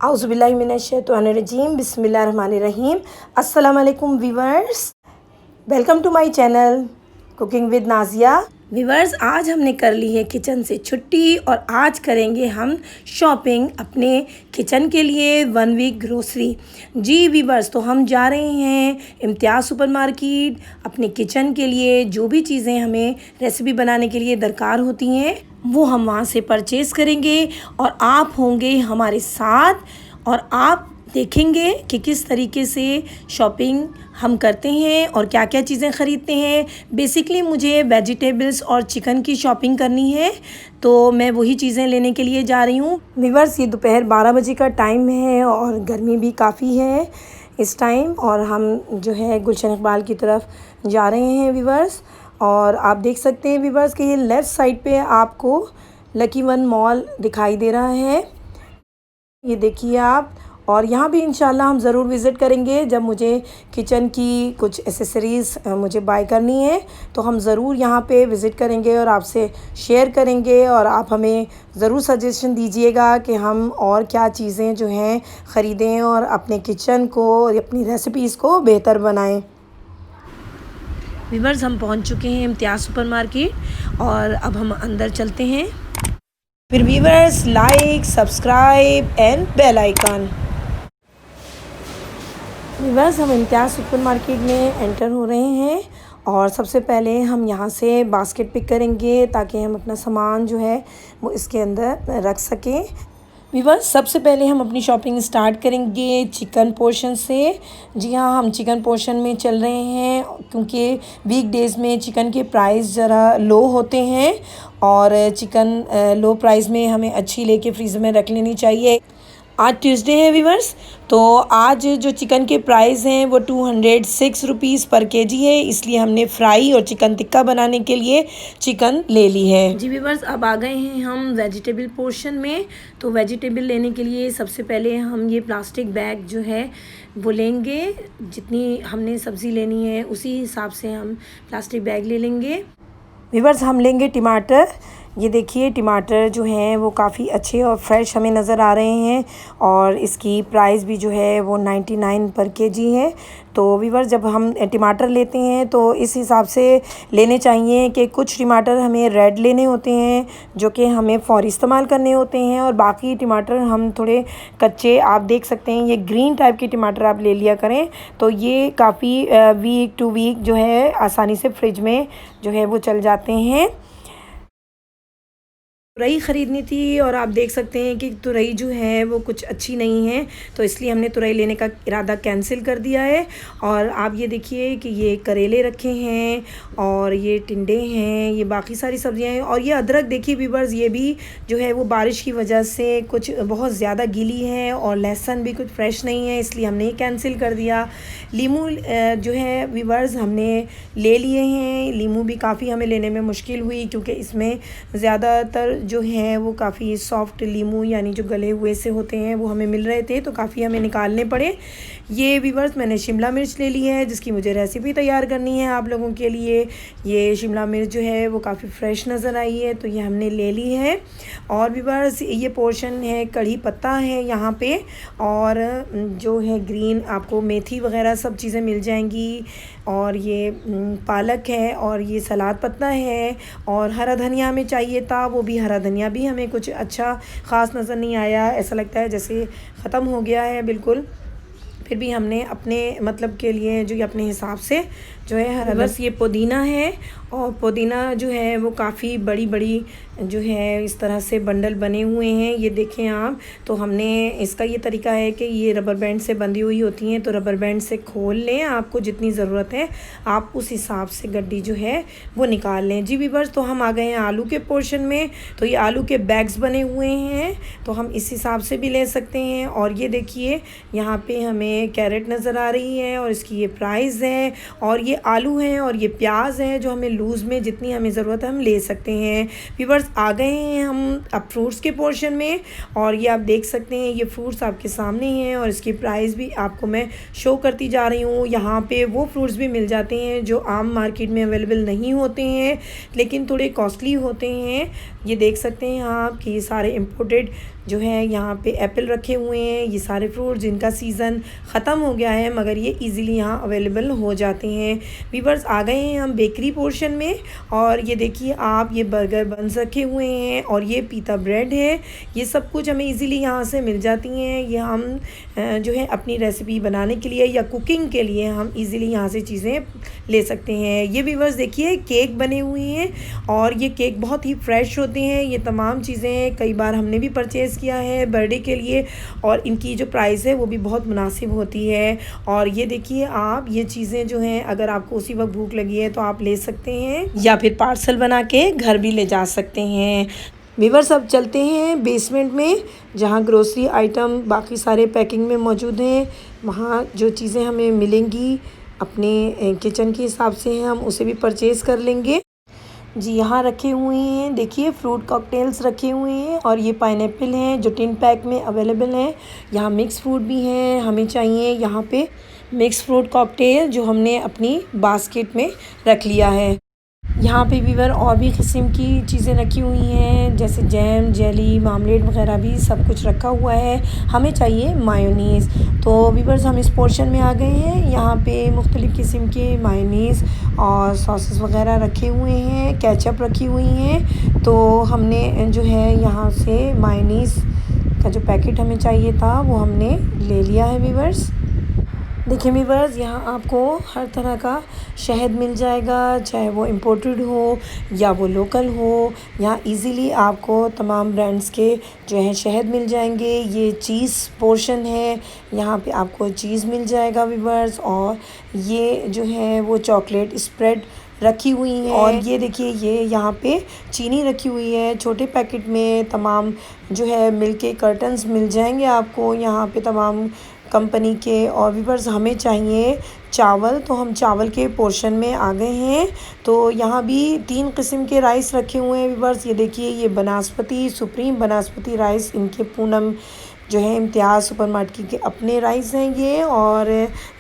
आउज़ुबिल्लाहिमिनश्शैतानिर्रजीम बिस्मिल्लाहिर्रहमानिर्रहीम। अस्सलाम वालेकुम viewers, welcome to my channel cooking with Nazia. Viewers, आज हमने कर ली है किचन से छुट्टी और आज करेंगे हम शॉपिंग अपने किचन के लिए 1 वीक ग्रोसरी। जी वीवर्स, तो हम जा रहे हैं इम्तियाज़ सुपरमार्केट अपने किचन के लिए। जो भी चीज़ें हमें रेसिपी बनाने के लिए दरकार होती हैं वो हम वहाँ से परचेज़ करेंगे और आप होंगे हमारे साथ और आप देखेंगे कि किस तरीके से शॉपिंग हम करते हैं और क्या क्या चीज़ें ख़रीदते हैं। बेसिकली मुझे वेजिटेबल्स और चिकन की शॉपिंग करनी है, तो मैं वही चीज़ें लेने के लिए जा रही हूँ। व्यूअर्स, ये दोपहर 12 बजे का टाइम है और गर्मी भी काफ़ी है इस टाइम, और हम जो है गुलशन इकबाल की तरफ जा रहे हैं व्यूअर्स। और आप देख सकते हैं व्यूअर्स कि ये लेफ़्ट साइड पे आपको लकी वन मॉल दिखाई दे रहा है, ये देखिए आप। और यहाँ भी इंशाल्लाह हम ज़रूर विज़िट करेंगे। जब मुझे किचन की कुछ एसेसरीज़ मुझे बाय करनी है तो हम ज़रूर यहाँ पे विज़िट करेंगे और आपसे शेयर करेंगे, और आप हमें ज़रूर सजेशन दीजिएगा कि हम और क्या चीज़ें जो हैं ख़रीदें और अपने किचन को और अपनी रेसिपीज़ को बेहतर बनाएं। व्यूअर्स, हम पहुँच चुके हैं इम्तियाज़ सुपरमार्केट और अब हम अंदर चलते हैं। फिर viewers, like, subscribe and bell icon. Viewers, हम इम्तियाज़ सुपरमार्केट में एंटर हो रहे हैं और सबसे पहले हम यहाँ से बास्केट पिक करेंगे ताकि हम अपना सामान जो है वो इसके अंदर रख सकें। व्यूअर्स, सबसे पहले हम अपनी शॉपिंग स्टार्ट करेंगे चिकन पोर्शन से। जी हाँ, हम चिकन पोर्शन में चल रहे हैं क्योंकि वीक डेज़ में चिकन के प्राइस ज़रा लो होते हैं और चिकन लो प्राइस में हमें अच्छी लेके फ्रीज़र में रख लेनी चाहिए। आज ट्यूसडे है व्यूअर्स, तो आज जो चिकन के प्राइस हैं वो 206 रुपीज़ पर केजी है, इसलिए हमने फ्राई और चिकन टिक्का बनाने के लिए चिकन ले ली है। जी व्यूअर्स, अब आ गए हैं हम वेजिटेबल पोर्शन में। तो वेजिटेबल लेने के लिए सबसे पहले हम ये प्लास्टिक बैग जो है वो लेंगे। जितनी हमने सब्ज़ी लेनी है उसी हिसाब से हम प्लास्टिक बैग ले लेंगे। व्यूअर्स, हम लेंगे टमाटर। ये देखिए टमाटर जो हैं वो काफ़ी अच्छे और फ्रेश हमें नज़र आ रहे हैं और इसकी प्राइस भी जो है वो 99 पर केजी है। तो व्यूअर्स, जब हम टमाटर लेते हैं तो इस हिसाब से लेने चाहिए कि कुछ टमाटर हमें रेड लेने होते हैं जो कि हमें फ़ौरी इस्तेमाल करने होते हैं और बाकी टमाटर हम थोड़े कच्चे, आप देख सकते हैं ये ग्रीन टाइप के टमाटर आप ले लिया करें। तो ये काफ़ी वीक टू वीक जो है आसानी से फ्रिज में जो है वो चल जाते हैं। तुरई ख़रीदनी थी और आप देख सकते हैं कि तुरई जो है वो कुछ अच्छी नहीं है, तो इसलिए हमने तुरई लेने का इरादा कैंसिल कर दिया है। और आप ये देखिए कि ये करेले रखे हैं और ये टिंडे हैं, ये बाकी सारी सब्जियां हैं। और ये अदरक देखिए व्यूअर्स, ये भी जो है वो बारिश की वजह से कुछ बहुत ज़्यादा गीली है और लहसुन भी कुछ फ्रेश नहीं है, इसलिए हमने ये कैंसिल कर दिया। लीमू जो है व्यूअर्स हमने ले लिए हैं। लीमू भी काफ़ी हमें लेने में मुश्किल हुई क्योंकि इसमें ज़्यादातर जो हैं वो काफ़ी सॉफ्ट लीमू यानी जो गले हुए से होते हैं वो हमें मिल रहे थे, तो काफ़ी हमें निकालने पड़े। ये व्यूअर्स, मैंने शिमला मिर्च ले ली है जिसकी मुझे रेसिपी तैयार करनी है आप लोगों के लिए। ये शिमला मिर्च जो है वो काफ़ी फ्रेश नज़र आई है, तो ये हमने ले ली है। और व्यूअर्स, ये पोर्शन है कड़ी पत्ता है यहाँ पे, और जो है ग्रीन आपको मेथी वगैरह सब चीज़ें मिल जाएंगी। और ये पालक है और ये सलाद पत्ता है और हरा धनिया हमें चाहिए था, वो भी हरा धनिया भी हमें कुछ अच्छा ख़ास नज़र नहीं आया, ऐसा लगता है जैसे ख़त्म हो गया है बिल्कुल। फिर भी हमने अपने मतलब के लिए जो ये अपने हिसाब से जो है हरा, बस ये पुदीना है और पुदीना जो है वो काफ़ी बड़ी बड़ी जो है इस तरह से बंडल बने हुए हैं, ये देखें आप। तो हमने इसका ये तरीका है कि ये रबर बैंड से बंधी हुई होती हैं, तो रबर बैंड से खोल लें, आपको जितनी ज़रूरत है आप उस हिसाब से गड्डी जो है वो निकाल लें। जी व्यूअर्स, तो हम आ गए हैं आलू के पोर्शन में। तो ये आलू के बैग्स बने हुए हैं, तो हम इस हिसाब से भी ले सकते हैं। और ये देखिए यहाँ पे हमें कैरेट नज़र आ रही है और इसकी ये प्राइस है। और ये आलू हैं और ये प्याज है जो हमें लूज़ में जितनी हमें ज़रूरत है हम ले सकते हैं। व्यूअर्स आ गए हैं हम अब फ्रूट्स के पोर्शन में, और ये आप देख सकते हैं ये फ्रूट्स आपके सामने हैं और इसकी प्राइस भी आपको मैं शो करती जा रही हूँ। यहाँ पे वो फ्रूट्स भी मिल जाते हैं जो आम मार्केट में अवेलेबल नहीं होते हैं, लेकिन थोड़े कॉस्टली होते हैं। ये देख सकते हैं आप कि ये सारे इम्पोर्टेड जो है यहाँ पे एप्पल रखे हुए हैं। ये सारे फ्रूट जिनका सीज़न ख़त्म हो गया है मगर ये इजीली यहाँ अवेलेबल हो जाते हैं। व्यूअर्स आ गए हैं हम बेकरी पोर्शन में, और ये देखिए आप ये बर्गर बन्स रखे हुए हैं और ये पीता ब्रेड है। ये सब कुछ हमें इजीली यहाँ से मिल जाती हैं। ये हम जो है अपनी रेसिपी बनाने के लिए या कुकिंग के लिए हम इजीली यहाँ से चीज़ें ले सकते हैं। ये व्यूअर्स देखिए केक बने हुए हैं और ये केक बहुत ही फ्रेश होते हैं। ये तमाम चीज़ें कई बार हमने भी परचेज़ किया है बर्थडे के लिए, और इनकी जो प्राइस है वो भी बहुत मुनासिब होती है। और ये देखिए आप ये चीज़ें जो हैं अगर आपको उसी वक्त भूख लगी है तो आप ले सकते हैं या फिर पार्सल बना के घर भी ले जा सकते हैं। व्यूअर्स अब चलते हैं बेसमेंट में जहाँ ग्रोसरी आइटम बाकी सारे पैकिंग में मौजूद हैं। वहाँ जो चीज़ें हमें मिलेंगी अपने किचन के हिसाब से हम उसे भी परचेज़ कर लेंगे। जी यहाँ रखे हुए हैं देखिए फ्रूट कॉकटेल्स रखे हुए हैं, और ये पाइनएप्पल हैं जो टिन पैक में अवेलेबल हैं। यहाँ मिक्स फ्रूट भी हैं, हमें चाहिए यहाँ पे मिक्स फ्रूट कॉकटेल जो हमने अपनी बास्केट में रख लिया है। यहाँ पे व्यूअर और भी किस्म की चीज़ें रखी हुई हैं जैसे जैम, जेली, मार्मलेट वगैरह भी सब कुछ रखा हुआ है। हमें चाहिए मायोनीज़, तो व्यूअर्स हम इस पोर्शन में आ गए हैं। यहाँ पे मुख्तलिफ़ किस्म के मायोनीज़ और सॉसेस वगैरह रखे हुए हैं, केचप रखी हुई हैं। तो हमने जो है यहाँ से मायोनीज़ का जो पैकेट हमें चाहिए था वो हमने ले लिया है व्यूअर्स। देखिए व्यूअर्स यहाँ आपको हर तरह का शहद मिल जाएगा, चाहे वो इम्पोर्टेड हो या वो लोकल हो। यहाँ इजीली आपको तमाम ब्रांड्स के जो है शहद मिल जाएंगे। ये चीज़ पोर्शन है, यहाँ पे आपको चीज़ मिल जाएगा व्यूअर्स, और ये जो है वो चॉकलेट स्प्रेड रखी हुई है। और ये देखिए ये यहाँ पे चीनी रखी हुई है छोटे पैकेट में। तमाम जो है मिल्क के कर्टन्स मिल जाएंगे आपको यहाँ पे तमाम कंपनी के। और व्यूअर्स हमें चाहिए चावल, तो हम चावल के पोर्शन में आ गए हैं। तो यहाँ भी 3 किस्म के राइस रखे हुए हैं व्यूअर्स। ये देखिए ये बनास्पति, सुप्रीम बनास्पति राइस, इनके पूनम जो है इम्तियाज़ सुपरमार्केट के अपने राइस हैं ये। और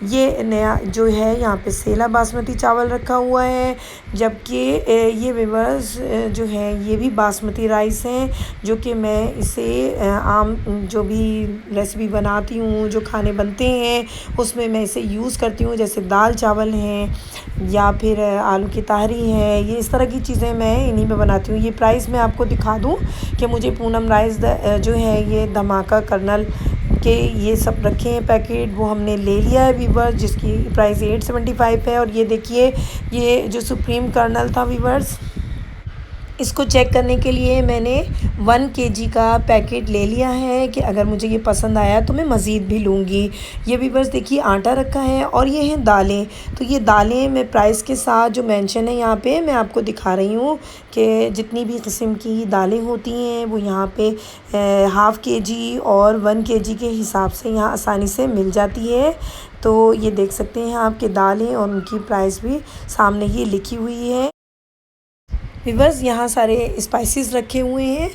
ये नया जो है यहाँ पे सेला बासमती चावल रखा हुआ है, जबकि ये व्यूअर्स जो है ये भी बासमती राइस हैं, जो कि मैं इसे आम जो भी रेसिपी बनाती हूँ, जो खाने बनते हैं उसमें मैं इसे यूज़ करती हूँ, जैसे दाल चावल हैं या फिर आलू की ताहरी है। ये इस तरह की चीज़ें मैं इन्हीं में बनाती हूँ। ये प्राइस मैं आपको दिखा दूँ कि मुझे पूनम राइस जो है ये धमाका कर्नल के ये सब रखे हैं पैकेट, वो हमने ले लिया है व्यूअर्स, जिसकी प्राइस 875 है। और ये देखिए ये जो सुप्रीम कर्नल था व्यूअर्स, इसको चेक करने के लिए मैंने 1 kg का पैकेट ले लिया है कि अगर मुझे ये पसंद आया तो मैं मज़ीद भी लूँगी। ये व्यूअर्स देखिए आटा रखा है, और ये हैं दालें। तो ये दालें मैं प्राइस के साथ जो मेंशन है यहाँ पे मैं आपको दिखा रही हूँ कि जितनी भी किस्म की दालें होती हैं वो यहाँ पे 1/2 kg और 1 kg के हिसाब से यहाँ आसानी से मिल जाती है। तो ये देख सकते हैं आपके दालें और उनकी प्राइस भी सामने ही लिखी हुई है। व्यूअर्स यहाँ सारे स्पाइसेस रखे हुए हैं,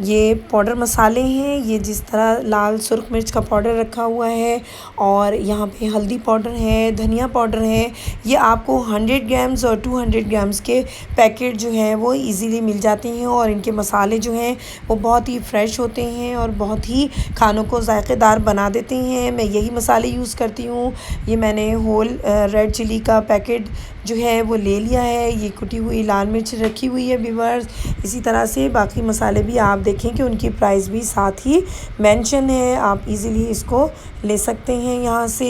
ये पाउडर मसाले हैं, ये जिस तरह लाल सुर्ख मिर्च का पाउडर रखा हुआ है, और यहाँ पे हल्दी पाउडर है, धनिया पाउडर है। ये आपको 100 ग्राम्स और 200 ग्राम्स के पैकेट जो हैं वो इजीली मिल जाते हैं। और इनके मसाले जो हैं वो बहुत ही फ़्रेश होते हैं और बहुत ही खानों को जायकेदार बना देते हैं। मैं यही मसाले यूज़ करती हूँ। ये मैंने होल रेड चिली का पैकेट जो है वो ले लिया है। ये कुटी हुई लाल मिर्च रखी हुई है व्यूअर्स। इसी तरह से बाकी मसाले भी आप देखें कि उनकी प्राइस भी साथ ही मेंशन है, आप इजीली इसको ले सकते हैं यहाँ से।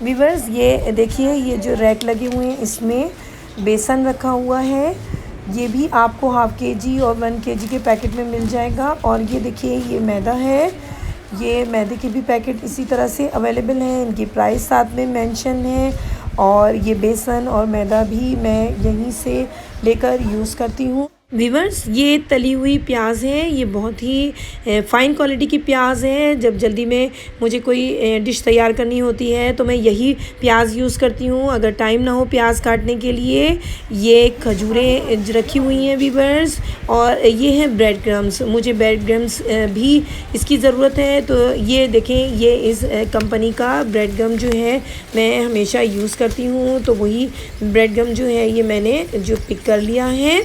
व्यूअर्स ये देखिए ये जो रैक लगे हुए हैं इसमें बेसन रखा हुआ है, ये भी आपको 1/2 kg और 1 kg के पैकेट में मिल जाएगा। और ये देखिए ये मैदा है, ये मैदे के भी पैकेट इसी तरह से अवेलेबल हैं, इनकी प्राइस साथ में मेंशन है। और ये बेसन और मैदा भी मैं यहीं से लेकर यूज़ करती हूँ। वीवर्स ये तली हुई प्याज है, ये बहुत ही फ़ाइन क्वालिटी की प्याज है। जब जल्दी में मुझे कोई डिश तैयार करनी होती है तो मैं यही प्याज यूज़ करती हूँ। अगर टाइम ना हो प्याज काटने के लिए, ये खजूरें रखी हुई हैं वीवर्स, और ये हैं ब्रेड क्रम्स। मुझे ब्रेड क्रम्स भी इसकी ज़रूरत है, तो ये देखें, ये इस कंपनी का ब्रेड गम जो है मैं हमेशा यूज़ करती हूँ। तो वही ब्रेड गम जो है ये मैंने जो पिक कर लिया है।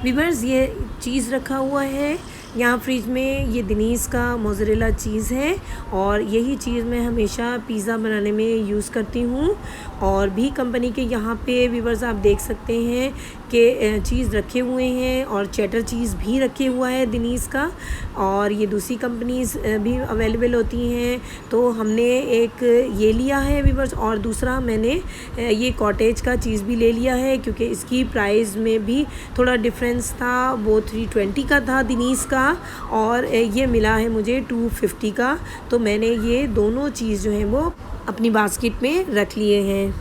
वीवर्स ये चीज़ रखा हुआ है यहाँ फ्रिज में, ये दिनीस का मोज़रेला चीज़ है, और यही चीज़ मैं हमेशा पिज़्ज़ा बनाने में यूज़ करती हूँ। और भी कंपनी के यहाँ पे वीवर्स आप देख सकते हैं कि चीज़ रखे हुए हैं, और चेडर चीज़ भी रखे हुआ है दिनीस का, और ये दूसरी कंपनीज़ भी अवेलेबल होती हैं। तो हमने एक ये लिया है वीवर्स, और दूसरा मैंने ये कॉटेज का चीज़ भी ले लिया है, क्योंकि इसकी प्राइस में भी थोड़ा डिफरेंस था। वो 320 का था दिनीस का, और ये मिला है मुझे 250 का। तो मैंने ये दोनों चीज़ जो हैं वो अपनी बास्केट में रख लिए हैं।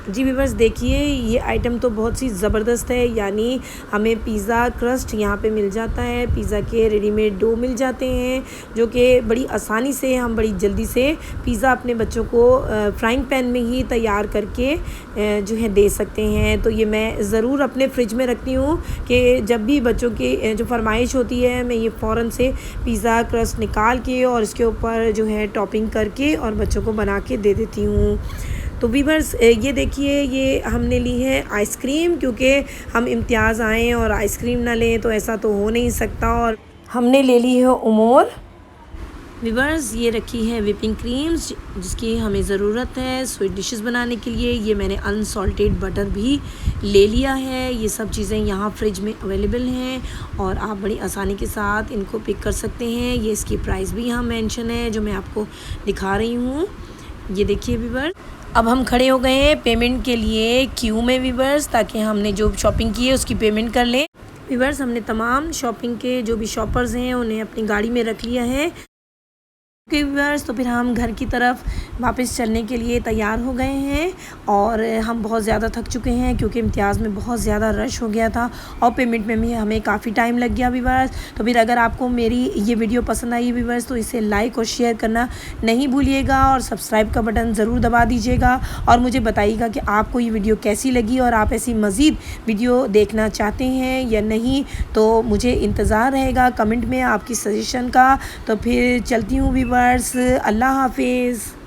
जी व्यूअर्स देखिए, ये आइटम तो बहुत सी ज़बरदस्त है। यानी हमें पिज़्ज़ा क्रस्ट यहाँ पे मिल जाता है, पिज़्ज़ा के रेडीमेड डो मिल जाते हैं, जो कि बड़ी आसानी से हम बड़ी जल्दी से पिज़्ज़ा अपने बच्चों को फ्राइंग पैन में ही तैयार करके जो है दे सकते हैं। तो ये मैं ज़रूर अपने फ्रिज में रखती हूँ कि जब भी बच्चों की जो फरमाइश होती है, मैं ये फ़ौरन से पिज़्ज़ा क्रस्ट निकाल के और इसके ऊपर जो है टॉपिंग करके और बच्चों को बना के दे देती हूँ। तो वीवर्स ये देखिए, ये हमने ली है आइसक्रीम, क्योंकि हम इम्तियाज़ आएँ और आइसक्रीम ना लें तो ऐसा तो हो नहीं सकता, और हमने ले ली है उमोर। वीवर्स ये रखी है विपिंग क्रीम्स, जिसकी हमें ज़रूरत है स्वीट डिशेस बनाने के लिए। ये मैंने अनसॉल्टेड बटर भी ले लिया है। ये सब चीज़ें यहाँ फ्रिज में अवेलेबल हैं, और आप बड़ी आसानी के साथ इनको पिक कर सकते हैं। ये इसकी प्राइस भी यहाँ मेंशन है, जो मैं आपको दिखा रही हूँ। ये देखिए वीवर्स, अब हम खड़े हो गए हैं पेमेंट के लिए क्यू में वीवर्स, ताकि हमने जो शॉपिंग की है उसकी पेमेंट कर लें। वीवर्स हमने तमाम शॉपिंग के जो भी शॉपर्स हैं उन्हें अपनी गाड़ी में रख लिया है। ओके व्यूअर्स, तो फिर हम घर की तरफ वापस चलने के लिए तैयार हो गए हैं, और हम बहुत ज़्यादा थक चुके हैं क्योंकि इम्तियाज़ में बहुत ज़्यादा रश हो गया था, और पेमेंट में भी हमें काफ़ी टाइम लग गया व्यूअर्स। तो फिर अगर आपको मेरी ये वीडियो पसंद आई व्यूअर्स, तो इसे लाइक और शेयर करना नहीं भूलिएगा, और सब्सक्राइब का बटन ज़रूर दबा दीजिएगा, और मुझे बताइएगा कि आपको ये वीडियो कैसी लगी, और आप ऐसी मज़ीद वीडियो देखना चाहते हैं या नहीं। तो मुझे इंतज़ार रहेगा कमेंट में आपकी सजेशन का। तो फिर चलती हूँ व्यूअर्स, अल्लाह हाफिज़।